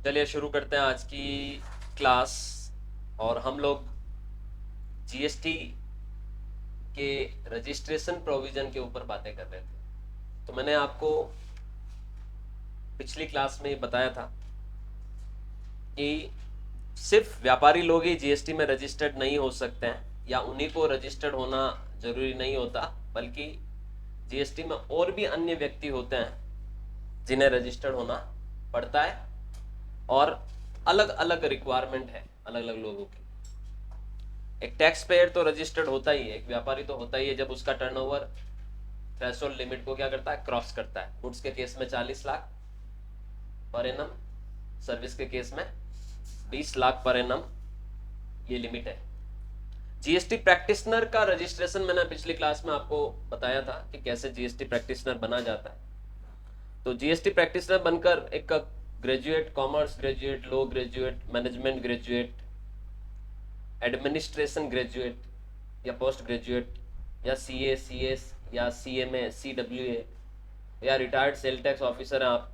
चलिए शुरू करते हैं आज की क्लास। और हम लोग जीएसटी के रजिस्ट्रेशन प्रोविजन के ऊपर बातें कर रहे थे। तो मैंने आपको पिछली क्लास में बताया था कि सिर्फ व्यापारी लोग ही जीएसटी में रजिस्टर्ड नहीं हो सकते हैं, या उन्हीं को रजिस्टर्ड होना जरूरी नहीं होता, बल्कि जीएसटी में और भी अन्य व्यक्ति होते हैं जिन्हें रजिस्टर्ड होना पड़ता है। और अलग अलग रिक्वायरमेंट है अलग अलग लोगों की। एक टैक्स पेयर तो रजिस्टर्ड होता ही है, एक व्यापारी तो होता ही है जब उसका टर्नओवर थ्रेशोल्ड लिमिट को क्या करता है, क्रॉस करता है। गुड्स के केस में 40 लाख पर एनम, सर्विस के केस में 20 लाख पर एनम, ये लिमिट है। जीएसटी प्रैक्टिशनर का रजिस्ट्रेशन मैंने पिछली क्लास में आपको बताया था कि कैसे जीएसटी प्रैक्टिशनर बना जाता है। तो जीएसटी प्रैक्टिशनर बनकर एक graduate, commerce graduate, law graduate, management graduate, administration graduate या पोस्ट ग्रेजुएट या सीए, सीएस या सीएमए, सीडब्ल्यूए या रिटायर्ड सेल टैक्स ऑफिसर हैं आप,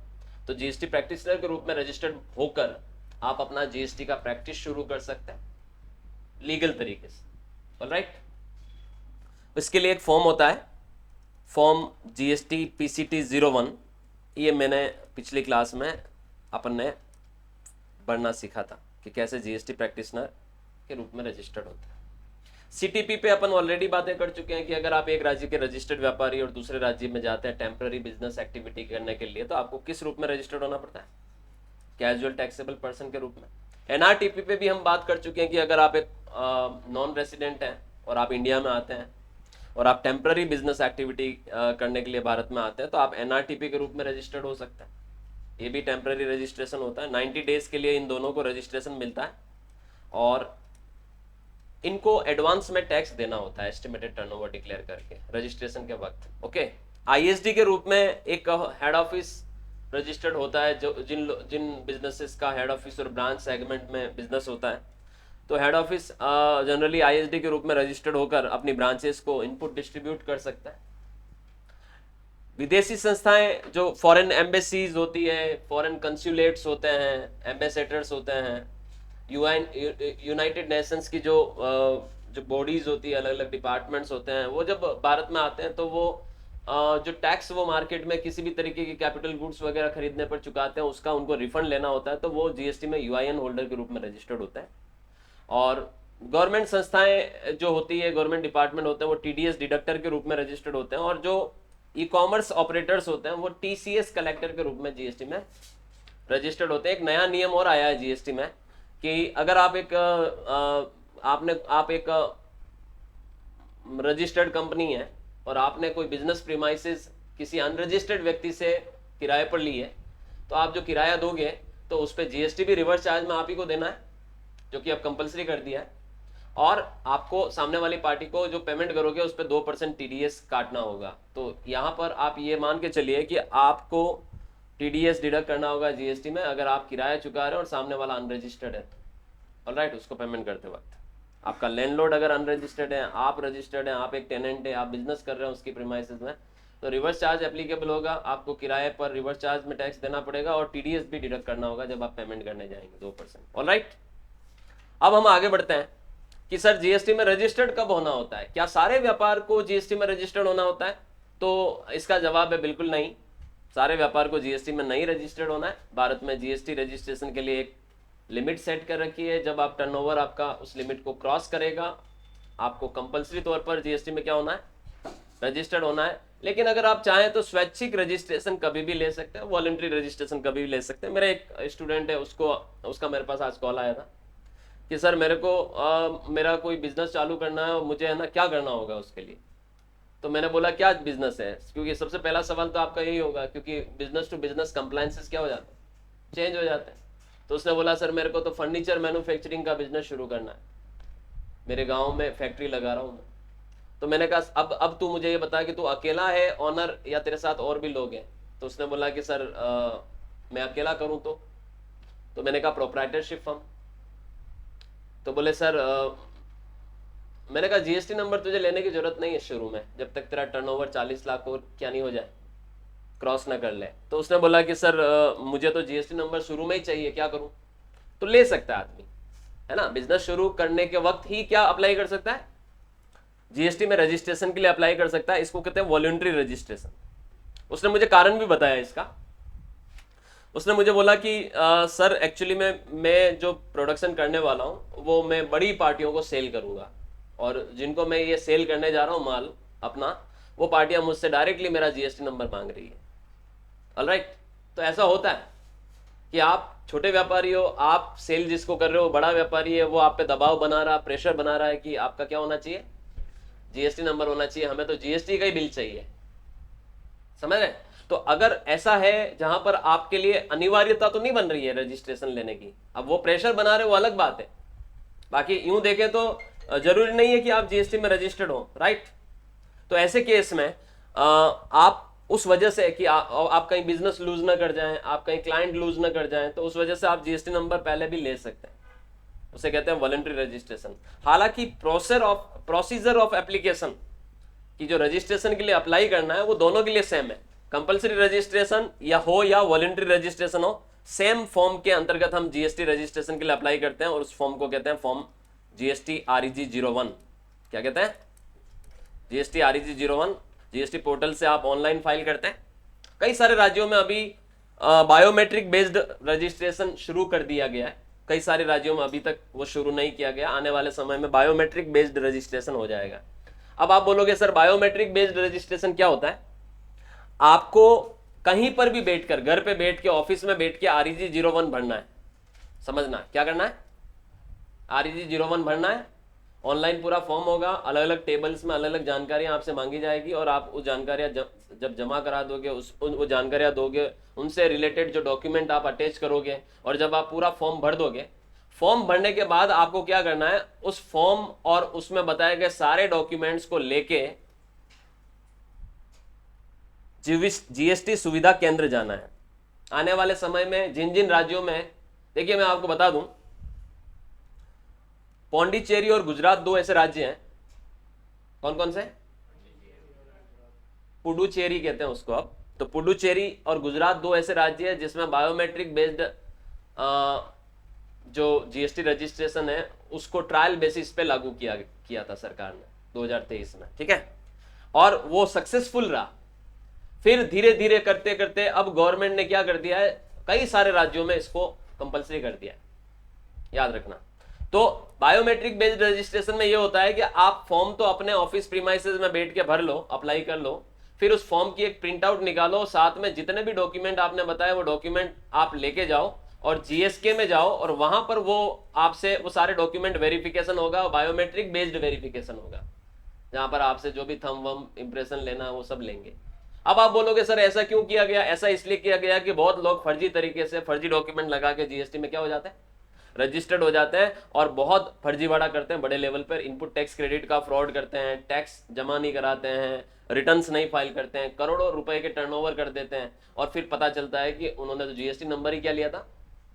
तो जीएसटी प्रैक्टिशनर के रूप में रजिस्टर्ड होकर आप अपना जीएसटी का प्रैक्टिस शुरू कर सकते हैं लीगल तरीके से। ऑलराइट, इसके लिए एक फॉर्म होता है, फॉर्म जीएसटी पीसीटी 01। ये मैंने पिछली क्लास में अपन ने पढ़ना सीखा था कि कैसे जीएसटी प्रैक्टिशनर के रूप में रजिस्टर्ड होता है। सीटीपी पे अपन ऑलरेडी बातें कर चुके हैं कि अगर आप एक राज्य के रजिस्टर्ड व्यापारी और दूसरे राज्य में जाते हैं टेम्पररी बिजनेस एक्टिविटी करने के लिए, तो आपको किस रूप में रजिस्टर्ड होना पड़ता है, कैजुअल टैक्सेबल पर्सन के रूप में। एनआरटीपी पे भी हम बात कर चुके हैं कि अगर आप एक नॉन रेसिडेंट हैं और आप इंडिया में आते हैं और आप टेम्पररी बिजनेस एक्टिविटी करने के लिए भारत में आते हैं, तो आप एनआरटीपी के रूप में रजिस्टर्ड हो सकते हैं। ये भी टेम्पररी रजिस्ट्रेशन होता है, 90 डेज के लिए इन दोनों को रजिस्ट्रेशन मिलता है। और इनको एडवांस में टैक्स देना होता है एस्टिमेटेड टर्नओवर डिक्लेयर करके रजिस्ट्रेशन के वक्त। ओके, आईएसडी के रूप में एक हेड ऑफिस रजिस्टर्ड होता है, जो जिन बिजनेसेस का हेड ऑफिस और ब्रांच सेगमेंट में बिजनेस होता है, तो हेड ऑफिस जनरली आईएसडी के रूप में रजिस्टर्ड होकर अपनी ब्रांचेस को इनपुट डिस्ट्रीब्यूट कर सकता है। विदेशी संस्थाएं जो फॉरेन एम्बेसीज होती है, फॉरेन कंसुलेट्स होते हैं, एम्बेसडर्स होते हैं, यूनाइटेड नेशंस की जो बॉडीज होती है, अलग अलग डिपार्टमेंट्स होते हैं, वो जब भारत में आते हैं तो वो जो टैक्स वो मार्केट में किसी भी तरीके की कैपिटल गुड्स वगैरह खरीदने पर चुकाते हैं, उसका उनको रिफंड लेना होता है, तो वो जीएसटी में यूआईएन होल्डर के रूप में रजिस्टर्ड होता है। और गवर्नमेंट संस्थाएं जो होती है, गवर्नमेंट डिपार्टमेंट होते हैं, वो टीडीएस डिडक्टर के रूप में रजिस्टर्ड होते हैं। और जो ई कॉमर्स ऑपरेटर्स होते हैं वो टीसीएस कलेक्टर के रूप में जीएसटी में रजिस्टर्ड होते हैं। एक नया नियम और आया है जीएसटी में कि अगर आप एक रजिस्टर्ड कंपनी है और आपने कोई बिजनेस प्रीमाइसेस किसी अनरजिस्टर्ड व्यक्ति से किराए पर ली है, तो आप जो किराया दोगे तो उस पर जीएसटी भी रिवर्स चार्ज में आप ही को देना है, जो कि अब कंपलसरी कर दिया है। और आपको सामने वाली पार्टी को जो पेमेंट करोगे उस पर 2% टीडीएस काटना होगा। तो यहाँ पर आप ये मान के चलिए कि आपको टीडीएस डिडक्ट करना होगा जीएसटी में अगर आप किराया चुका रहे हो और सामने वाला अनरजिस्टर्ड है। ऑलराइट, उसको पेमेंट करते वक्त आपका लैंडलॉर्ड अगर अनरजिस्टर्ड है, आप रजिस्टर्ड हैं, आप एक टेनेंट है, आप बिजनेस कर रहे हो उसकी प्रीमाइसेस में, तो रिवर्स चार्ज एप्लीकेबल होगा। आपको किराए पर रिवर्स चार्ज में टैक्स देना पड़ेगा और टीडीएस भी डिडक्ट करना होगा जब आप पेमेंट करने जाएंगे, 2%। ऑलराइट, अब हम आगे बढ़ते हैं कि सर जीएसटी में रजिस्टर्ड कब होना होता है, क्या सारे व्यापार को जीएसटी में रजिस्टर्ड होना होता है? तो इसका जवाब है बिल्कुल नहीं, सारे व्यापार को जीएसटी में नहीं रजिस्टर्ड होना है। भारत में जीएसटी रजिस्ट्रेशन के लिए एक लिमिट सेट कर रखी है, जब आप टर्नओवर आपका उस लिमिट को क्रॉस करेगा आपको कंपलसरी तौर पर जीएसटी में क्या होना है, रजिस्टर्ड होना है। लेकिन अगर आप चाहें तो स्वैच्छिक रजिस्ट्रेशन कभी भी ले सकते हैं, वॉलंटरी रजिस्ट्रेशन कभी भी ले सकते हैं। मेरा एक स्टूडेंट है, उसका मेरे पास आज कॉल आया था कि सर मेरे को मेरा कोई बिजनेस चालू करना है और मुझे है ना क्या करना होगा उसके लिए। तो मैंने बोला क्या बिजनेस है, क्योंकि सबसे पहला सवाल तो आपका यही होगा, क्योंकि बिजनेस टू बिजनेस कंप्लायंसेस क्या हो जाते हैं, चेंज हो जाते हैं। तो उसने बोला सर मेरे को तो फर्नीचर मैन्युफैक्चरिंग का बिजनेस शुरू करना है, मेरे गांव में फैक्ट्री लगा रहा हूँ मैं। तो मैंने कहा अब तू मुझे ये बता कि तू अकेला है ऑनर या तेरे साथ और भी लोग हैं? तो उसने बोला कि सर मैं अकेला करूँ तो मैंने कहा प्रोप्राइटरशिप फर्म। तो बोले सर मैंने कहा जीएसटी नंबर तुझे लेने की जरूरत नहीं है शुरू में, जब तक तेरा टर्नओवर 40 लाख और क्या नहीं हो जाए। क्रॉस ना कर ले। तो उसने बोला कि सर मुझे तो जीएसटी नंबर शुरू में ही चाहिए, क्या करूं? तो ले सकता है आदमी, है ना, बिजनेस शुरू करने के वक्त ही क्या अप्लाई कर सकता है, जीएसटी में रजिस्ट्रेशन के लिए अप्लाई कर सकता है। इसको कहते हैं वॉलंटरी रजिस्ट्रेशन। उसने मुझे कारण भी बताया इसका। उसने मुझे बोला कि सर एक्चुअली मैं जो प्रोडक्शन करने वाला हूँ वो मैं बड़ी पार्टियों को सेल करूँगा, और जिनको मैं ये सेल करने जा रहा हूँ माल अपना, वो पार्टियां मुझसे डायरेक्टली मेरा जीएसटी नंबर मांग रही है। ऑलराइट, तो ऐसा होता है कि आप छोटे व्यापारी हो, आप सेल जिसको कर रहे हो बड़ा व्यापारी है, वो आप पे दबाव बना रहा, प्रेशर बना रहा है कि आपका क्या होना चाहिए, जीएसटी नंबर होना चाहिए, हमें तो जीएसटी का ही बिल चाहिए। समझ रहे? तो अगर ऐसा है जहां पर आपके लिए अनिवार्यता तो नहीं बन रही है रजिस्ट्रेशन लेने की, अब वो प्रेशर बना रहे वो अलग बात है, बाकी यूं देखें तो जरूरी नहीं है कि आप जीएसटी में रजिस्टर्ड हो, राइट? तो ऐसे केस में आप उस वजह से कि आप कहीं बिजनेस लूज ना कर जाएं, आप कहीं क्लाइंट लूज ना कर जाएं, तो उस वजह से आप जीएसटी नंबर पहले भी ले सकते हैं। उसे कहते हैं वॉलंटरी रजिस्ट्रेशन। हालांकि प्रोसीजर ऑफ एप्लीकेशन कि जो रजिस्ट्रेशन के लिए अप्लाई करना है वो दोनों के लिए सेम है। कंपलसरी रजिस्ट्रेशन या वॉलंटरी रजिस्ट्रेशन हो, सेम फॉर्म के अंतर्गत हम जीएसटी रजिस्ट्रेशन के लिए अप्लाई करते हैं, और उस फॉर्म को कहते हैं फॉर्म जीएसटी REG 01। क्या कहते हैं? GST REG 01। जीएसटी पोर्टल से आप ऑनलाइन फाइल करते हैं। कई सारे राज्यों में अभी बायोमेट्रिक बेस्ड रजिस्ट्रेशन शुरू कर दिया गया है, कई सारे राज्यों में अभी तक वो शुरू नहीं किया गया। आने वाले समय में बायोमेट्रिक बेस्ड रजिस्ट्रेशन हो जाएगा। अब आप बोलोगे सर बायोमेट्रिक बेस्ड रजिस्ट्रेशन क्या होता है? आपको कहीं पर भी बैठकर, घर पे बैठ के, ऑफिस में बैठ के REG 01 भरना है। समझना क्या करना है? REG 01 भरना है। ऑनलाइन पूरा फॉर्म होगा, अलग अलग टेबल्स में अलग अलग जानकारियां आपसे मांगी जाएगी, और आप उस जानकारियां जब जमा करा दोगे, वो जानकारियां दोगे, उनसे रिलेटेड जो डॉक्यूमेंट आप अटैच करोगे, और जब आप पूरा फॉर्म भर दोगे, फॉर्म भरने के बाद आपको क्या करना है, उस फॉर्म और उसमें बताए गए सारे डॉक्यूमेंट्स को लेके जीएसटी सुविधा केंद्र जाना है। आने वाले समय में जिन जिन राज्यों में, देखिए मैं आपको बता दूं, पौंडीचेरी और गुजरात दो ऐसे राज्य हैं। कौन कौन से? पुडुचेरी कहते हैं उसको अब। तो पुडुचेरी और गुजरात दो ऐसे राज्य हैं जिसमें बायोमेट्रिक बेस्ड जो जीएसटी रजिस्ट्रेशन है उसको ट्रायल बेसिस पे लागू किया था सरकार ने 2023 में, ठीक है, और वो सक्सेसफुल रहा। फिर धीरे धीरे करते करते अब गवर्नमेंट ने क्या कर दिया है, कई सारे राज्यों में इसको कंपलसरी कर दिया है, याद रखना। तो बायोमेट्रिक बेस्ड रजिस्ट्रेशन में ये होता है कि आप फॉर्म तो अपने ऑफिस प्रीमाइसेस में बैठ के भर लो, अप्लाई कर लो, फिर उस फॉर्म की एक प्रिंट आउट निकालो, साथ में जितने भी डॉक्यूमेंट आपने बताया वो डॉक्यूमेंट आप लेके जाओ और जीएसके में जाओ, और वहां पर वो आपसे वो सारे डॉक्यूमेंट वेरिफिकेशन होगा, बायोमेट्रिक बेस्ड वेरिफिकेशन होगा, जहां पर आपसे जो भी थंब वम इंप्रेशन लेना वो सब लेंगे। अब आप बोलोगे सर ऐसा क्यों किया गया? ऐसा इसलिए किया गया कि बहुत लोग फर्जी तरीके से फर्जी डॉक्यूमेंट लगा के जीएसटी में क्या हो जाते हैं, रजिस्टर्ड हो जाते हैं, और बहुत फर्जीवाड़ा करते हैं बड़े लेवल पर। इनपुट टैक्स क्रेडिट का फ्रॉड करते हैं, टैक्स जमा नहीं कराते हैं, रिटर्न्स नहीं फाइल करते हैं, करोड़ों रुपए के टर्नओवर कर देते हैं, और फिर पता चलता है कि उन्होंने तो जीएसटी नंबर ही क्या लिया था,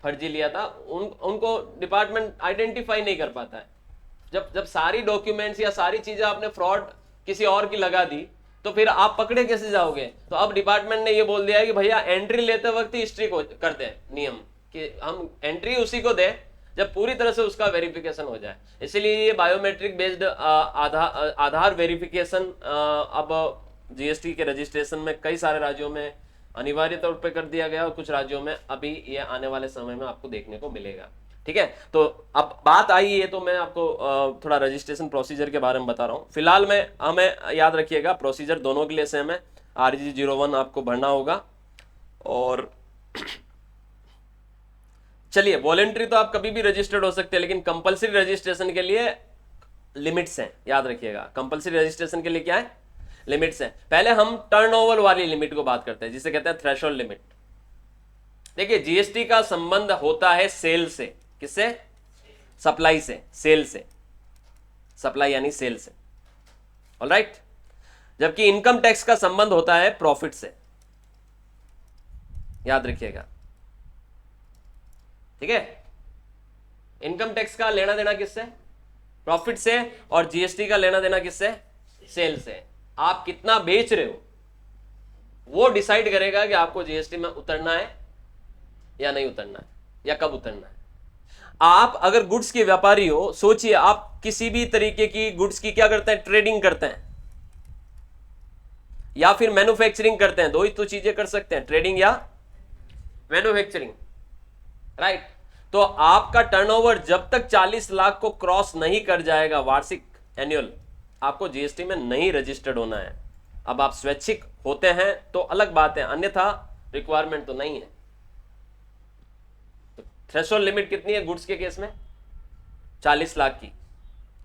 फर्जी लिया था। उनको डिपार्टमेंट आइडेंटिफाई नहीं कर पाता है। जब सारी डॉक्यूमेंट्स या सारी चीजें आपने फ्रॉड किसी और की लगा दी, तो फिर आप पकड़े कैसे जाओगे? तो अब डिपार्टमेंट ने ये बोल दिया है कि भैया एंट्री लेते वक्त ही स्ट्रिक्ट करते हैं नियम, कि हम एंट्री उसी को दें जब पूरी तरह से उसका वेरिफिकेशन हो जाए। इसलिए ये बायोमेट्रिक बेस्ड आधार वेरिफिकेशन अब जीएसटी के रजिस्ट्रेशन में कई सारे राज्यों में अनिवार्य तौर पर कर दिया गया, और कुछ राज्यों में अभी ये आने वाले समय में आपको देखने को मिलेगा, ठीक है। तो अब बात आई है, तो मैं आपको थोड़ा रजिस्ट्रेशन प्रोसीजर के बारे में बता रहा हूँ। फिलहाल में हमें याद रखिएगा प्रोसीजर दोनों के लिए सेम है। REG 01 आपको भरना होगा, और चलिए वॉलेंट्री तो आप कभी भी रजिस्टर्ड हो सकते हैं, लेकिन कंपलसरी रजिस्ट्रेशन के लिए लिमिट्स हैं, याद रखिएगा। कंपलसरी रजिस्ट्रेशन के लिए क्या है, लिमिट्स हैं। पहले हम टर्नओवर वाली लिमिट को बात करते हैं, जिसे कहते हैं थ्रेशोल्ड लिमिट। देखिए जीएसटी का संबंध होता है सेल से, किससे? सप्लाई से, सेल से, सप्लाई यानी सेल से, ऑलराइट। जबकि इनकम टैक्स का संबंध होता है प्रॉफिट से, याद रखिएगा, ठीक है। इनकम टैक्स का लेना देना किससे? प्रॉफिट से। और जीएसटी का लेना देना किससे? सेल से। आप कितना बेच रहे हो, वो डिसाइड करेगा कि आपको जीएसटी में उतरना है या नहीं उतरना है, या कब उतरना है। आप अगर गुड्स के व्यापारी हो, सोचिए आप किसी भी तरीके की गुड्स की क्या करते हैं, ट्रेडिंग करते हैं या फिर मैन्युफैक्चरिंग करते हैं, दो ही तो चीजें कर सकते हैं, ट्रेडिंग या मैन्युफैक्चरिंग, राइट। तो आपका टर्नओवर जब तक 40 लाख को क्रॉस नहीं कर जाएगा वार्षिक एनुअल, आपको जीएसटी में नहीं रजिस्टर्ड होना है। अब आप स्वैच्छिक होते हैं तो अलग बात है, अन्यथा रिक्वायरमेंट तो नहीं है। तो थ्रेशोल्ड लिमिट कितनी है गुड्स के केस में? 40 लाख की,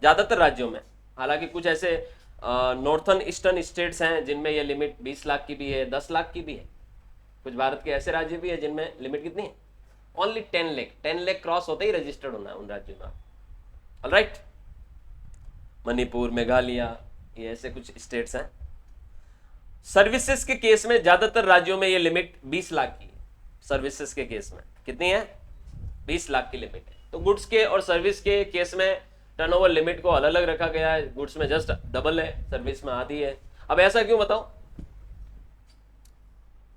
ज्यादातर राज्यों में। हालांकि कुछ ऐसे नॉर्थन ईस्टर्न स्टेट्स हैं जिनमें यह लिमिट 20 लाख की भी है, 10 लाख की भी है। कुछ भारत के ऐसे राज्य भी है जिनमें लिमिट कितनी है? ओनली 10 लाख। 10 लाख क्रॉस होते ही रजिस्टर्ड होना है उन राज्यों में। ऑलराइट, मणिपुर, मेघालय, ये ऐसे कुछ स्टेट्स हैं। सर्विसेज के केस में ज्यादातर राज्यों में ये लिमिट 20 लाख की है। सर्विसेज के केस में कितनी है? 20 लाख की लिमिट है। तो गुड्स के और सर्विस के केस में टर्नओवर लिमिट को अलग अलग रखा गया है। गुड्स में जस्ट डबल है, सर्विस में आधी है। अब ऐसा क्यों बताओ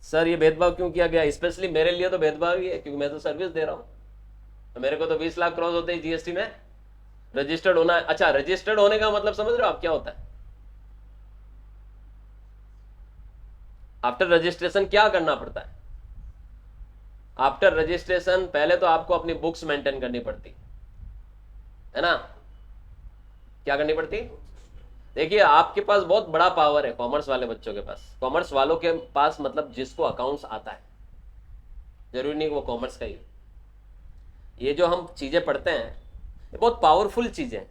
सर, ये भेदभाव क्यों किया गया? स्पेशली मेरे लिए तो भेदभाव ही है, क्योंकि मैं तो सर्विस दे रहा हूं, तो मेरे को तो 20 लाख क्रॉस होते ही जीएसटी में रजिस्टर्ड होना है। अच्छा, रजिस्टर्ड होने का मतलब समझ रहे हो आप क्या होता है? आफ्टर रजिस्ट्रेशन क्या करना पड़ता है? आफ्टर रजिस्ट्रेशन पहले तो आपको अपनी बुक्स मेंटेन करनी पड़ती है ना। क्या करनी पड़ती? देखिए, आपके पास बहुत बड़ा पावर है कॉमर्स वाले बच्चों के पास। कॉमर्स वालों के पास मतलब जिसको अकाउंट्स आता है, जरूरी नहीं वो कॉमर्स का ही। ये जो हम चीजें पढ़ते हैं ये बहुत पावरफुल चीजें हैं।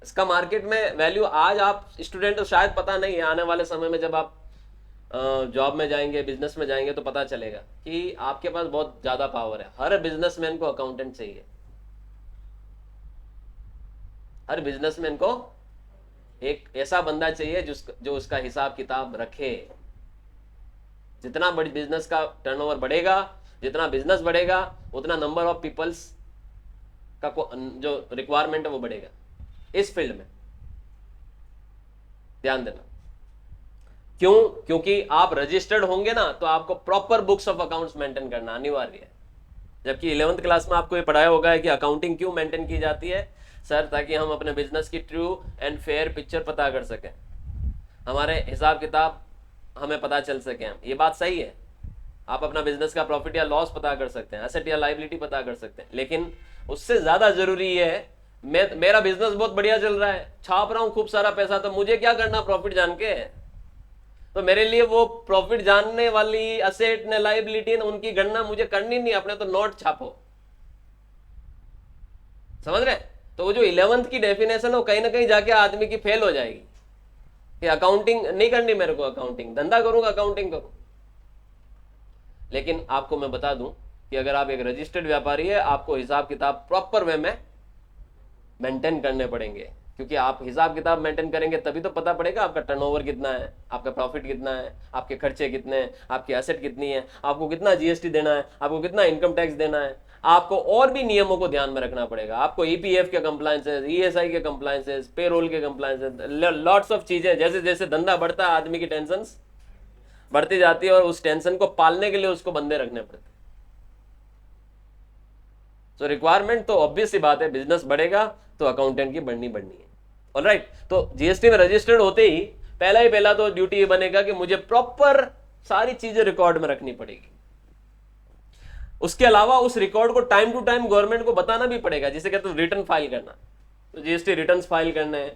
इसका मार्केट में वैल्यू आज आप स्टूडेंट तो शायद पता नहीं है, आने वाले समय में जब आप जॉब में जाएंगे, बिजनेस में जाएंगे तो पता चलेगा कि आपके पास बहुत ज्यादा पावर है। हर बिजनेसमैन को अकाउंटेंट चाहिए, हर बिजनेसमैन को एक ऐसा बंदा चाहिए जो उसका हिसाब किताब रखे। जितना बड़ी बिजनेस का टर्नओवर बढ़ेगा, जितना बिजनेस बढ़ेगा, उतना नंबर ऑफ पीपल्स का जो रिक्वायरमेंट है वो बढ़ेगा इस फील्ड में। ध्यान देना। क्यों? क्योंकि आप रजिस्टर्ड होंगे ना, तो आपको proper books of accounts maintain करना अनिवार्य है। जबकि 11th क्लास में आपको ये पढ़ाया होगा है कि अकाउंटिंग क्यों मेंटेन की जाती है सर, ताकि हम अपने बिजनेस की ट्रू एंड फेयर पिक्चर पता कर सकें, हमारे हिसाब किताब हमें पता चल सके। ये बात सही है, आप अपना बिजनेस का प्रॉफिट या लॉस पता कर सकते हैं, एसेट या लायबिलिटी पता कर सकते हैं। लेकिन उससे ज्यादा जरूरी है, मेरा बिजनेस बहुत बढ़िया चल रहा है, छाप रहा हूं खूब सारा पैसा, तो मुझे क्या करना प्रॉफिट जान के? तो मेरे लिए वो प्रॉफिट जानने वाली एसेट ने लायबिलिटी ने उनकी गणना मुझे करनी नहीं, अपने तो नोट छापो। समझ रहे? तो वो जो 11th की डेफिनेशन हो कहीं ना कहीं जाके आदमी की फेल हो जाएगी कि अकाउंटिंग नहीं करनी मेरे को, अकाउंटिंग धंधा करूंगा, अकाउंटिंग करूं। लेकिन आपको मैं बता दूं कि अगर आप एक रजिस्टर्ड व्यापारी है, आपको हिसाब किताब प्रॉपर वे में मेंटेन करने पड़ेंगे। क्योंकि आप हिसाब किताब मेंटेन करेंगे तभी तो पता पड़ेगा आपका टर्नओवर कितना है, आपका प्रॉफिट कितना है, आपके खर्चे कितने हैं, आपकी एसेट कितनी है, आपको कितना जीएसटी देना है, आपको कितना इनकम टैक्स देना है। आपको और भी नियमों को ध्यान में रखना पड़ेगा। आपको ईपीएफ के कंप्लायंसेस, ईएसआई के कंप्लायंसेस, पेरोल के कंप्लायंसेस, लॉट्स ऑफ चीजें। जैसे जैसे धंधा बढ़ता है आदमी की टेंशन बढ़ती जाती है और उस टेंशन को पालने के लिए उसको बंदे रखने पड़ते हैं। तो रिक्वायरमेंट तो ऑब्वियस सी बात है, बिजनेस बढ़ेगा तो अकाउंटेंट की बढ़नी है। ऑलराइट, तो जीएसटी में रजिस्टर्ड होते ही पहला तो ड्यूटी ये बनेगा कि मुझे प्रॉपर सारी चीजें रिकॉर्ड में रखनी पड़ेगी। उसके अलावा उस रिकॉर्ड को टाइम टू टाइम गवर्नमेंट को बताना भी पड़ेगा, जिसे कहते हैं रिटर्न फाइल करना। तो जीएसटी रिटर्न फाइल करने हैं।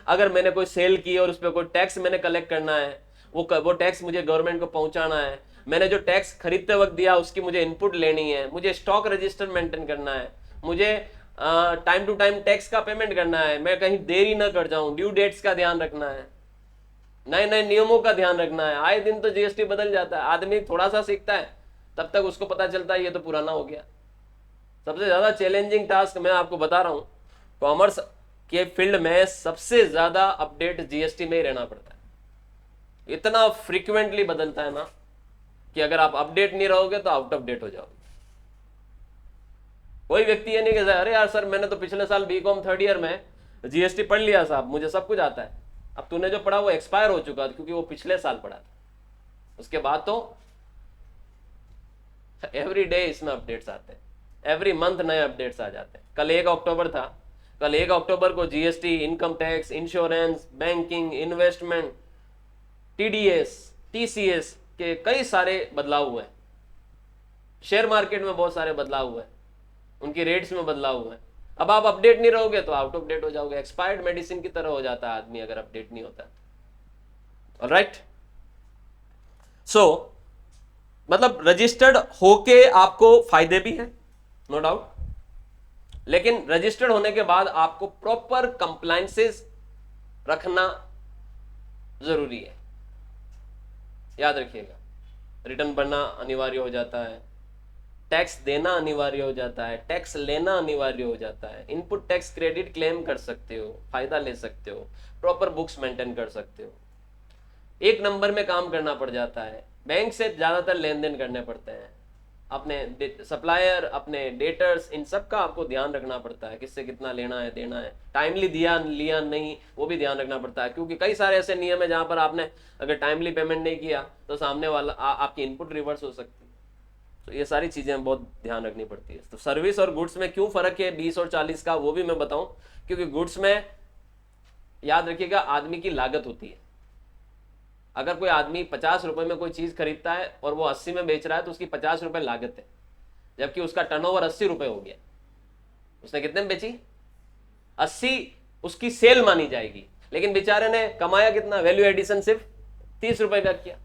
अगर मैंने कोई सेल की और उस पर कोई टैक्स मैंने कलेक्ट करना है, वो टैक्स मुझे गवर्नमेंट को पहुंचाना है। मैंने जो टैक्स खरीदते वक्त दिया उसकी मुझे इनपुट लेनी है, मुझे स्टॉक रजिस्टर मेंटेन करना है, मुझे टाइम टू टाइम टैक्स का पेमेंट करना है, मैं कहीं देरी ना कर जाऊं, ड्यू डेट्स का ध्यान रखना है, नए नए नियमों का ध्यान रखना है। आए दिन तो जीएसटी बदल जाता है, आदमी थोड़ा सा सीखता है तब तक उसको पता चलता है ये तो पुराना हो गया। सबसे ज्यादा चैलेंजिंग टास्क मैं आपको बता रहा हूं, कॉमर्स के फील्ड में सबसे ज्यादा अपडेट जीएसटी में ही रहना पड़ता है। इतना फ्रीक्वेंटली बदलता है ना कि अगर आप अपडेट नहीं रहोगे तो आउट ऑफ डेट हो जाओगे। कोई व्यक्ति ये नहीं कह अरे यार सर मैंने तो पिछले साल बीकॉम 3rd ईयर में जीएसटी पढ़ लिया साहब, मुझे सब कुछ आता है। अब तूने जो पढ़ा वो एक्सपायर हो चुका क्योंकि वो पिछले साल पढ़ा था। उसके बाद तो एवरी डे इसमें अपडेट्स आते हैं, एवरी मंथ नए अपडेट्स आ जाते हैं। कल 1 अक्टूबर था, कल 1 अक्टूबर को GST, income tax, insurance, banking, investment, TDS, TCS के कई सारे बदलाव हुए हैं। शेयर मार्केट में बहुत सारे बदलाव हुए हैं, उनकी रेट्स में बदलाव हुए हैं। अब आप अपडेट नहीं रहोगे तो आउट ऑफ डेट हो जाओगे, एक्सपायर्ड मेडिसिन की तरह हो जाता है आदमी अगर अपडेट नहीं होता। ऑलराइट, सो मतलब रजिस्टर्ड होके आपको फायदे भी हैं, नो डाउट, लेकिन रजिस्टर्ड होने के बाद आपको प्रॉपर कंप्लायंसेस रखना जरूरी है। याद रखिएगा, रिटर्न भरना अनिवार्य हो जाता है, टैक्स देना अनिवार्य हो जाता है, टैक्स लेना अनिवार्य हो जाता है, इनपुट टैक्स क्रेडिट क्लेम कर सकते हो, फायदा ले सकते हो, प्रॉपर बुक्स मेंटेन कर सकते हो, एक नंबर में काम करना पड़ जाता है। बैंक से ज्यादातर लेन देन करने पड़ते हैं, अपने सप्लायर, अपने डेटर्स, इन सब का आपको ध्यान रखना पड़ता है, किससे कितना लेना है देना है, टाइमली दिया लिया नहीं वो भी ध्यान रखना पड़ता है, क्योंकि कई सारे ऐसे नियम है जहां पर आपने अगर टाइमली पेमेंट नहीं किया तो सामने वाला आपकी इनपुट रिवर्स हो सकती है। तो ये सारी चीजें बहुत ध्यान रखनी पड़ती है। तो सर्विस और गुड्स में क्यों फर्क है 20 और 40 का, वो भी मैं बताऊं, क्योंकि गुड्स में याद रखिएगा आदमी की लागत होती है। अगर कोई आदमी 50 रुपए में कोई चीज खरीदता है और वो 80 में बेच रहा है तो उसकी 50 रुपए लागत है, जबकि उसका टर्नओवर 80 रुपए हो गया। उसने कितने में बेची? 80 उसकी सेल मानी जाएगी, लेकिन बेचारे ने कमाया कितना? वैल्यू एडिशन सिर्फ 30 रुपए का किया।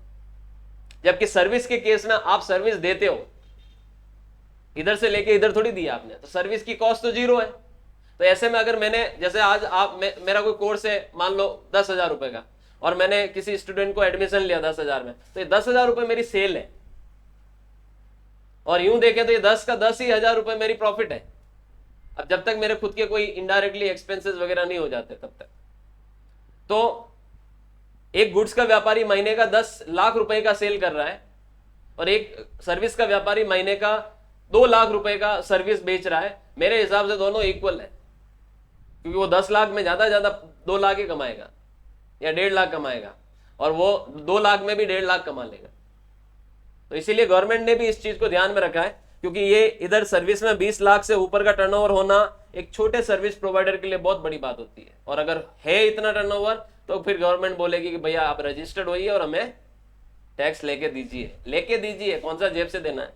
जबकि सर्विस के केस में आप सर्विस देते हो, इधर से लेके इधर थोड़ी दिया आपने, तो सर्विस की कॉस्ट तो जीरो है। तो ऐसे में अगर मैंने, जैसे आज मेरा कोई कोर्स है मान लो 10,000 रुपए का, और मैंने किसी स्टूडेंट को एडमिशन लिया 10,000 में, तो ये 10,000 रुपए मेरी सेल है, और यूं देखें तो ये 10 का 10 ही हजार रुपए मेरी प्रॉफिट है। अब जब तक मेरे खुद के कोई इनडायरेक्टली एक्सपेंसेस वगैरह नहीं हो जाते तब तक। तो एक गुड्स का व्यापारी महीने का 10 लाख रुपए का सेल कर रहा है, और एक सर्विस का व्यापारी महीने का 2 लाख रुपए का सर्विस बेच रहा है। मेरे हिसाब से दोनों इक्वल है, क्योंकि वो 10 लाख में ज्यादा 2 लाख ही कमाएगा या 1.5 लाख कमाएगा, और वो 2 लाख में भी 1.5 लाख कमा लेगा। तो इसीलिए गवर्नमेंट ने भी इस चीज को ध्यान में रखा है, क्योंकि ये इधर सर्विस में 20 लाख से ऊपर का टर्नओवर होना एक छोटे सर्विस प्रोवाइडर के लिए बहुत बड़ी बात होती है। और अगर है इतना टर्नओवर तो फिर गवर्नमेंट बोलेगी कि भैया आप रजिस्टर्ड होइए और हमें टैक्स लेके दीजिए। कौन सा जेब से देना है?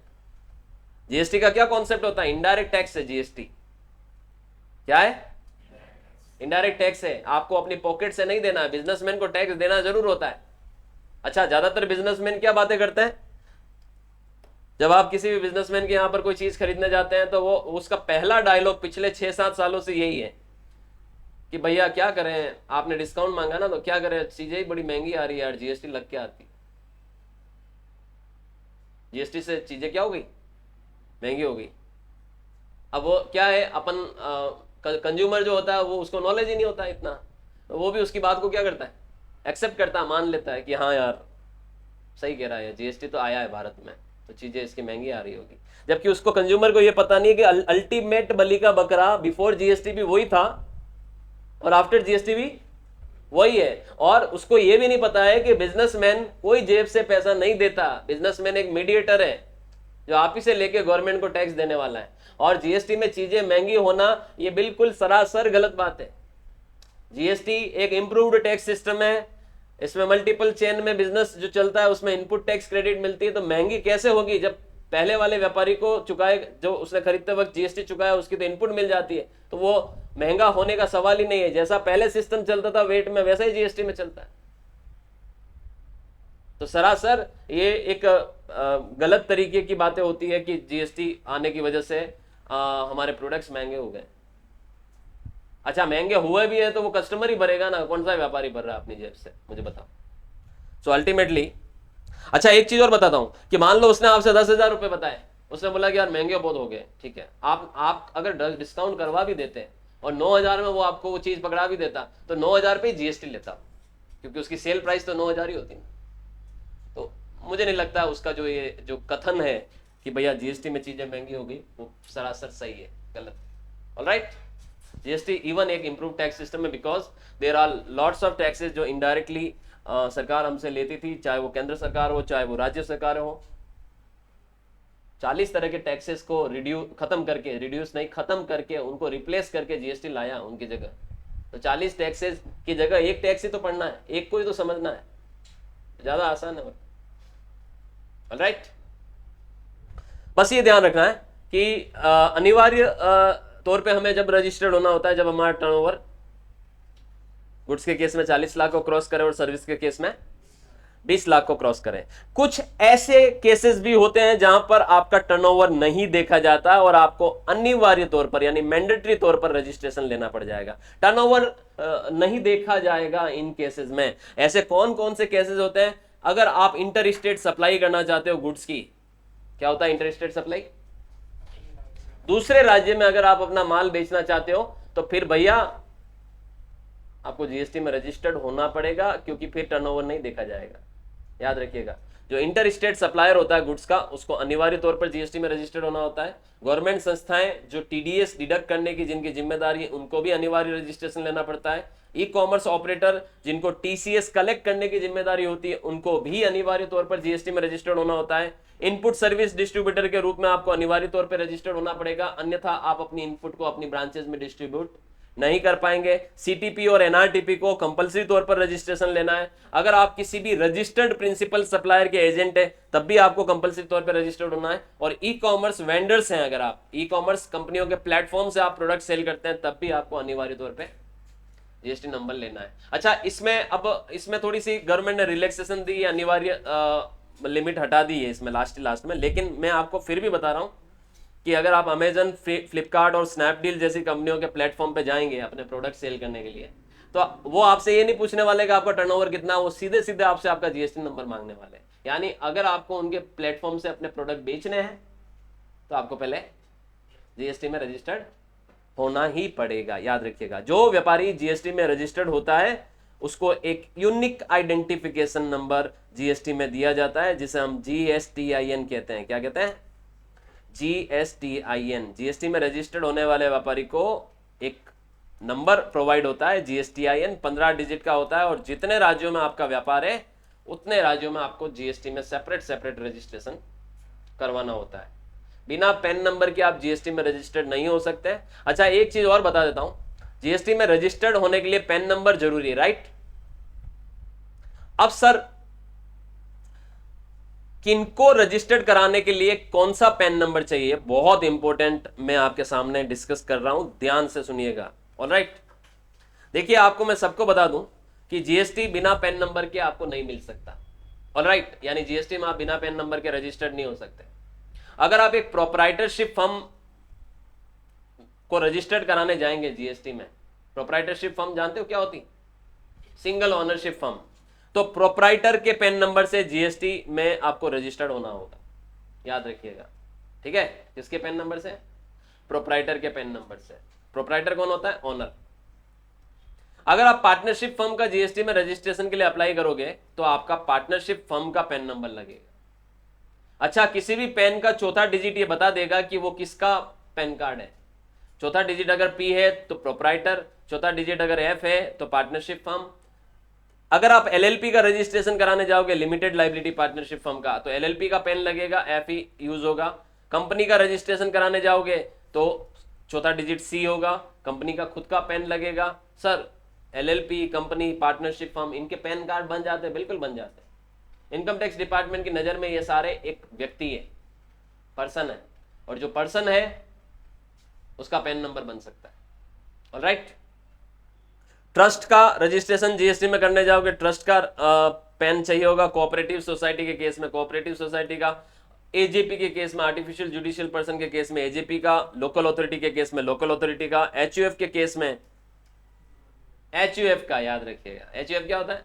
जीएसटी का क्या कॉन्सेप्ट होता है? इनडायरेक्ट टैक्स है। जीएसटी क्या है? इनडायरेक्ट टैक्स है। आपको अपनी पॉकेट से नहीं देना है, बिजनेसमैन को टैक्स देना जरूर होता है। अच्छा, ज्यादातर बिजनेसमैन क्या बातें करते हैं? जब आप किसी भी बिजनेसमैन के यहां पर कोई चीज खरीदने जाते हैं तो वो उसका पहला डायलॉग पिछले 6-7 सालों से यही है कि भैया क्या करें, आपने डिस्काउंट मांगा ना तो क्या करें, चीजें ही बड़ी महंगी आ रही है यार, जीएसटी लग के आती। जीएसटी से चीजें क्या हो गई? महंगी हो गई। अब वो क्या है, अपन कंज्यूमर जो होता है वो, उसको नॉलेज ही नहीं होता है इतना, तो वो भी उसकी बात को क्या करता है? एक्सेप्ट करता है, मान लेता है कि हाँ यार सही कह रहा है, जीएसटी तो आया है भारत में तो चीजें इसकी महंगी आ रही होगी। जबकि उसको कंज्यूमर को ये पता नहीं है कि अल्टीमेट बलि का बकरा बिफोर जीएसटी भी वही था और आफ्टर जीएसटी भी वही है। और उसको ये भी नहीं पता है कि बिजनेसमैन कोई जेब से पैसा नहीं देता, बिजनेसमैन एक मीडिएटर है जो आप ही से लेके गवर्नमेंट को टैक्स देने वाला है। और जीएसटी में चीजें महंगी होना ये बिल्कुल सरासर गलत बात है। जीएसटी एक इंप्रूव्ड टैक्स सिस्टम है, इसमें मल्टीपल चेन में बिजनेस जो चलता है उसमें इनपुट टैक्स क्रेडिट मिलती है। तो महंगी कैसे होगी जब पहले वाले व्यापारी को चुकाए, जो उसने खरीदते वक्त जीएसटी चुकाया उसकी तो इनपुट मिल जाती है, तो वो महंगा होने का सवाल ही नहीं है। जैसा पहले सिस्टम चलता था वेट में, वैसा ही जीएसटी में चलता है। तो सरासर ये एक गलत तरीके की बातें होती है कि जीएसटी आने की वजह से हमारे प्रोडक्ट्स महंगे हो गए। अच्छा, महंगे हुए भी है तो वो कस्टमर ही भरेगा ना, कौन सा व्यापारी भर रहा है अपनी जेब से, मुझे बताओ। सो अल्टीमेटली, अच्छा एक चीज और बताता हूं कि मान लो उसने आपसे 10,000 रुपए बताए, उसने बोला कि यार महंगे बहुत हो गए, ठीक है, आप अगर डिस्काउंट करवा भी देते और 9,000 में वो आपको वो चीज पकड़ा भी देता तो 9,000 पे जीएसटी लेता, क्योंकि उसकी सेल प्राइस तो 9,000 ही होती है। तो मुझे नहीं लगता उसका जो कथन है कि भैया जीएसटी में चीजें महंगी हो गई वो सरासर सही है, गलत। ऑलराइट, जीएसटी इवन एक इंप्रूव टैक्स सिस्टम है because there are lots of taxes जो इनडायरेक्टली सरकार हमसे लेती थी, चाहे वो केंद्र सरकार हो चाहे वो राज्य सरकार हो। 40 तरह के टैक्सेस को रिड्यूस नहीं, खत्म करके उनको रिप्लेस करके जीएसटी लाया उनकी जगह। तो 40 टैक्सेस की जगह एक टैक्स ही तो पढ़ना है, एक को ही तो समझना है, ज्यादा आसान है। राइट, बस ये ध्यान रखना है कि अनिवार्य तौर पे हमें जब रजिस्टर्ड होना होता है जब हमारा टर्नओवर गुड्स के केस में 40 लाख को क्रॉस करे और सर्विस के केस में 20 लाख को क्रॉस करें। कुछ ऐसे केसेस भी होते हैं जहां पर आपका टर्नओवर नहीं देखा जाता और आपको अनिवार्य तौर पर यानी मैंडेटरी तौर पर रजिस्ट्रेशन लेना पड़ जाएगा। टर्नओवर नहीं देखा जाएगा इन केसेस में। ऐसे कौन कौन से केसेस होते हैं? अगर आप इंटर स्टेट सप्लाई करना चाहते हो गुड्स की, क्या होता है इंटर स्टेट सप्लाई? दूसरे राज्य में अगर आप अपना माल बेचना चाहते हो तो फिर भैया आपको जीएसटी में रजिस्टर्ड होना पड़ेगा, क्योंकि फिर टर्नओवर नहीं देखा जाएगा। याद रखिएगा, जो इंटर स्टेट सप्लायर होता है गुड्स का, उसको अनिवार्य तौर पर जीएसटी में रजिस्टर्ड होना होता है। गवर्नमेंट संस्थाएं जो टीडीएस डिडक्ट करने की जिनकी जिम्मेदारी है, उनको भी अनिवार्य रजिस्ट्रेशन लेना पड़ता है। ई कॉमर्स ऑपरेटर जिनको टीसीएस कलेक्ट करने की जिम्मेदारी होती है, उनको भी अनिवार्य तौर पर जीएसटी में रजिस्टर्ड होना होता है। इनपुट सर्विस डिस्ट्रीब्यूटर के रूप में आपको अनिवार्य तौर पर रजिस्टर्ड होना पड़ेगा, अन्यथा आप अपनी इनपुट को अपनी ब्रांचेस में डिस्ट्रीब्यूट नहीं कर पाएंगे। सीटीपी और एनआरटीपी को कंपलसरी तौर पर रजिस्ट्रेशन लेना है। अगर आप किसी भी रजिस्टर्ड प्रिंसिपल सप्लायर के एजेंट है तब भी आपको कंपलसरी तौर पर रजिस्टर्ड होना है। और ई कॉमर्स वेंडर्स हैं, अगर आप ई कॉमर्स कंपनियों के प्लेटफॉर्म से आप प्रोडक्ट सेल करते हैं तब भी आपको अनिवार्य तौर पर जीएसटी नंबर लेना है। अच्छा, इसमें थोड़ी सी गवर्नमेंट ने रिलैक्सेशन दी, अनिवार्य लिमिट हटा दी है इसमें लास्ट में, लेकिन मैं आपको फिर भी बता रहा हूं कि अगर आप अमेजन, फ्लिपकार्ट और स्नैपडील जैसी कंपनियों के प्लेटफॉर्म पे जाएंगे अपने प्रोडक्ट सेल करने के लिए, तो वो आपसे ये नहीं पूछने वाले कि आपका टर्नओवर कितना, वो सीधे सीधे आपसे आपका जीएसटी नंबर मांगने वाले। यानी अगर आपको उनके प्लेटफॉर्म से अपने प्रोडक्ट बेचने हैं तो आपको पहले जीएसटी में रजिस्टर्ड होना ही पड़ेगा। याद रखिएगा, जो व्यापारी जीएसटी में रजिस्टर्ड होता है उसको एक यूनिक आइडेंटिफिकेशन नंबर जीएसटी में दिया जाता है, जिसे हम जीएसटीआईएन कहते हैं। क्या कहते हैं? जीएसटीआईएन। जीएसटी में रजिस्टर्ड होने वाले व्यापारी को एक नंबर प्रोवाइड होता है, जीएसटीआईएन 15 डिजिट का होता है, और जितने राज्यों में आपका व्यापार है उतने राज्यों में आपको जीएसटी में सेपरेट रजिस्ट्रेशन करवाना होता है। बिना पैन नंबर के आप जीएसटी में रजिस्टर्ड नहीं हो सकते। अच्छा, एक चीज और बता देता हूं, जीएसटी में रजिस्टर्ड होने के लिए पैन नंबर जरूरी है, राइट? अब सर, किनको रजिस्टर्ड कराने के लिए कौन सा पैन नंबर चाहिए? बहुत इंपॉर्टेंट मैं आपके सामने डिस्कस कर रहा हूं, ध्यान से सुनिएगा। ऑलराइट, देखिए, आपको मैं सबको बता दूं कि जीएसटी बिना पैन नंबर के आपको नहीं मिल सकता। ऑलराइट, यानी जीएसटी में आप बिना पैन नंबर के रजिस्टर्ड नहीं हो सकते। अगर आप एक प्रोप्राइटरशिप फर्म को रजिस्टर्ड कराने जाएंगे जीएसटी में, प्रोप्राइटरशिप फर्म जानते हो क्या होती? Single ownership firm. तो प्रोप्राइटर के पैन नंबर से जीएसटी में आपको रजिस्टर्ड होना होगा, याद रखिएगा, ठीक है? किसके पैन नंबर से? प्रोप्राइटर के पैन नंबर से। प्रोप्राइटर कौन होता है? ओनर। अगर आप पार्टनरशिप फर्म का जीएसटी में रजिस्ट्रेशन के लिए अप्लाई करोगे तो आपका पार्टनरशिप फर्म का पैन नंबर लगेगा। अच्छा, किसी भी पैन का चौथा डिजिट ये बता देगा कि वो किसका पैन कार्ड है। चौथा डिजिट अगर पी है तो प्रोप्राइटर, चौथा डिजिट अगर एफ है तो पार्टनरशिप फर्म। अगर आप एलएलपी का रजिस्ट्रेशन कराने जाओगे, लिमिटेड लाइबिलिटी पार्टनरशिप फर्म का, तो एलएलपी का पेन लगेगा, एफ ही यूज होगा। कंपनी का रजिस्ट्रेशन कराने जाओगे तो चौथा डिजिट सी होगा, कंपनी का खुद का पेन लगेगा। Sir, LLP, company, partnership firm, इनके पैन कार्ड बन जाते हैं? बिल्कुल बन जाते हैं। इनकम टैक्स डिपार्टमेंट की नजर में ये सारे एक व्यक्ति है, पर्सन है, और जो पर्सन है उसका पैन नंबर बन सकता है। ऑलराइट, ट्रस्ट का रजिस्ट्रेशन जीएसटी में करने जाओगे, ट्रस्ट का पैन चाहिए होगा। कोऑपरेटिव सोसाइटी के केस में कोऑपरेटिव सोसाइटी का, एजेपी के केस में, आर्टिफिशियल जुडिशियल पर्सन के केस में एजेपी का, लोकल अथॉरिटी के केस में लोकल अथॉरिटी का, एचयूएफ के केस में एचयूएफ का। याद रखिएगा, एचयूएफ क्या होता है?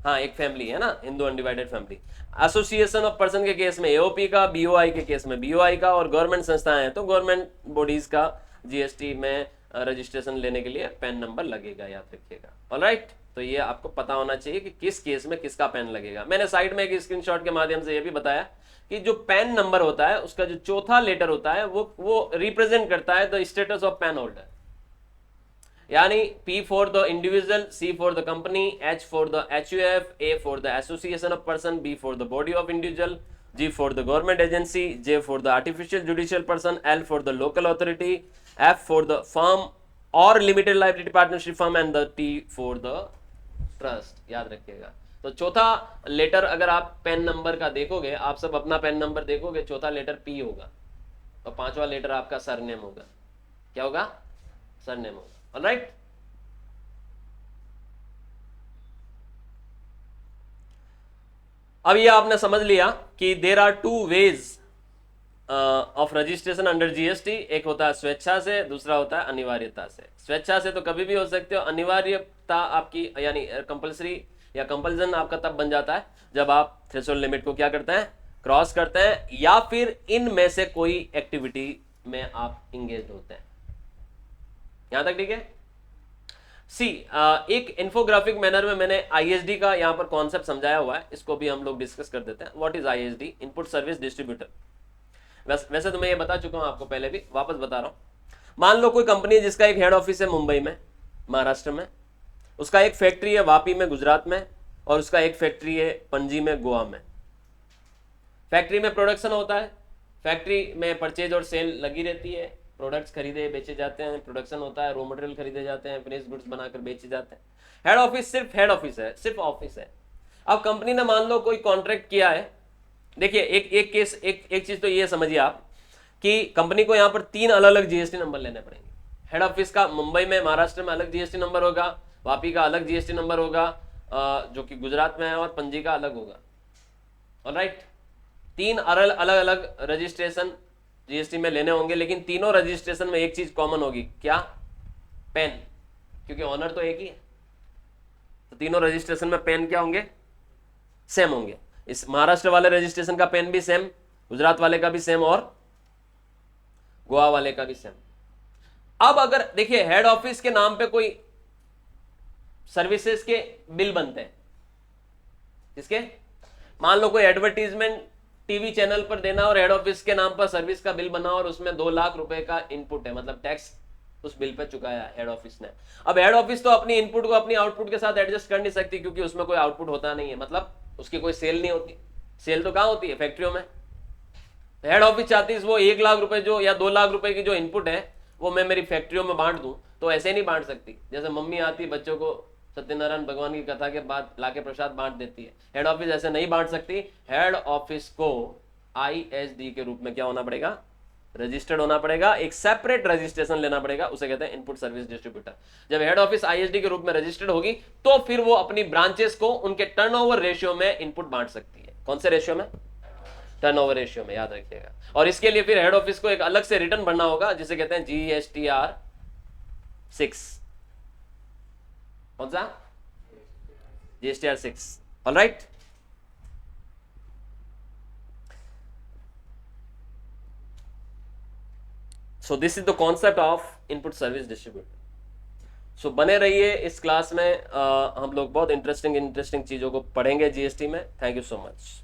हाँ, एक फैमिली है ना, Hindu undivided family. Association of person के केस में एओपी का, बीओआई के केस में बीओआई का, और गवर्नमेंट संस्थाएं हैं तो गवर्नमेंट बॉडीज का जीएसटी में रजिस्ट्रेशन लेने के लिए पैन नंबर लगेगा, याद रखिएगा। ऑलराइट, तो ये आपको पता होना चाहिए कि किस केस में किसका पैन लगेगा। मैंने साइड में एक स्क्रीनशॉट के माध्यम से ये भी बताया कि जो पैन नंबर होता है उसका जो चौथा लेटर होता है वो रिप्रेजेंट करता है the status of pan holder. यानी P for the individual, C for the company, H for the HUF, A for the association of person, B for the body of individual, G for the government agency, J for the artificial judicial person, L for the local authority, F for the firm or limited liability partnership firm and the T for the trust. याद रखिएगा. तो चौथा letter अगर आप PAN number का देखोगे, आप सब अपना पेन नंबर देखोगे, चौथा लेटर P होगा और पांचवा लेटर आपका सरनेम होगा. क्या होगा? सरनेम होगा. ऑलराइट. अब ये आपने समझ लिया कि there are two ways of registration under GST. एक होता है स्वेच्छा से, दूसरा होता है अनिवार्यता से. स्वेच्छा से तो कभी भी हो सकते हो. अनिवार्यता आपकी यानी कंपलसरी या कंपल्सन आपका तब बन जाता है जब आप थ्रेशोल्ड लिमिट को क्या करते हैं, क्रॉस करते हैं, या फिर इनमें से कोई एक्टिविटी में आप इंगेज होते हैं. यहां तक ठीक है. सी एक इन्फोग्राफिक मैनर में मैंने आईएसडी का यहां पर कॉन्सेप्ट समझाया हुआ है, इसको भी हम लोग डिस्कस कर देते हैं. What is ISD? Input service distributor. वैसे तो मैं ये बता चुका हूं आपको पहले भी, वापस बता रहा हूं. मान लो कोई कंपनी है जिसका एक हेड ऑफिस है मुंबई में, महाराष्ट्र में, उसका एक फैक्ट्री है वापी में, गुजरात में, और उसका एक फैक्ट्री है पणजी में, गोवा में. फैक्ट्री में प्रोडक्शन होता है, फैक्ट्री में परचेज और सेल लगी रहती है, प्रोडक्ट्स खरीदे बेचे जाते हैं, प्रोडक्शन होता है, रॉ मटेरियल खरीदे जाते हैं, फिनिश गुड्स बनाकर बेचे जाते हैं. हेड ऑफिस सिर्फ हेड ऑफिस है, सिर्फ ऑफिस है. अब कंपनी ने मान लो कोई कॉन्ट्रैक्ट किया है. देखिए एक केस, एक चीज तो ये समझिए आप कि कंपनी को यहां पर 3 अलग अलग जीएसटी नंबर लेने पड़ेंगे. हेड ऑफिस का मुंबई में, महाराष्ट्र में अलग जीएसटी नंबर होगा, वापी का अलग जीएसटी नंबर होगा, जो कि गुजरात में है, और पणजी का अलग होगा. ऑलराइट. 3 अलग अलग रजिस्ट्रेशन जीएसटी में लेने होंगे, लेकिन तीनों रजिस्ट्रेशन में एक चीज कॉमन होगी. क्या? पेन. क्योंकि ऑनर तो एक ही है, तो तीनों रजिस्ट्रेशन में पेन क्या होंगे? सेम होंगे. इस महाराष्ट्र वाले रजिस्ट्रेशन का पेन भी सेम, गुजरात वाले का भी सेम, और गोवा वाले का भी सेम. अब अगर देखिए हेड ऑफिस के नाम पे कोई सर्विसेज के बिल बनते हैं, किसके? मान लो कोई एडवर्टीजमेंट टीवी चैनल पर देना और हेड ऑफिस के नाम पर सर्विस का बिल बना और उसमें 2 लाख रुपए का इनपुट है, मतलब टैक्स उस बिल पे चुकाया हेड ऑफिस ने. अब हेड ऑफिस तो अपनी इनपुट को अपनी आउटपुट के साथ एडजस्ट कर नहीं सकती, क्योंकि उसमें कोई आउटपुट होता नहीं है, मतलब उसकी कोई सेल नहीं होती. सेल तो कहां होती है? फैक्ट्रियों में. हेड ऑफिस चाहती है वो 1 लाख रुपए जो या 2 लाख रुपए की जो इनपुट है वो मैं मेरी फैक्ट्रियों में बांट दूं, तो ऐसे नहीं बांट सकती. जैसे मम्मी आती बच्चों को सत्यनारायण भगवान की कथा के बाद लाके प्रसाद बांट देती है, हेड ऑफिस ऐसे नहीं बांट सकती. हेड ऑफिस को आईएसडी के रूप में क्या होना पड़ेगा? रजिस्टर्ड होना पड़ेगा. एक सेपरेट रजिस्ट्रेशन लेना पड़ेगा, उसे कहते हैं इनपुट सर्विस डिस्ट्रीब्यूटर. जब हेड ऑफिस आईएसडी के रूप में रजिस्टर्ड होगी तो फिर वो अपनी ब्रांचेस को उनके टर्नओवर रेशियो में इनपुट बांट सकती है. कौन से रेशियो में? टर्नओवर रेशियो में. याद रखिएगा. और इसके लिए फिर हेड ऑफिस को एक अलग से रिटर्न भरना होगा, जिसे कहते हैं GSTR 6. कौन सा? GSTR 6. Alright. So this is the concept of input service distributor. So बने रहिए इस क्लास में. हम लोग बहुत इंटरेस्टिंग चीजों को पढ़ेंगे जीएसटी में. Thank you so much.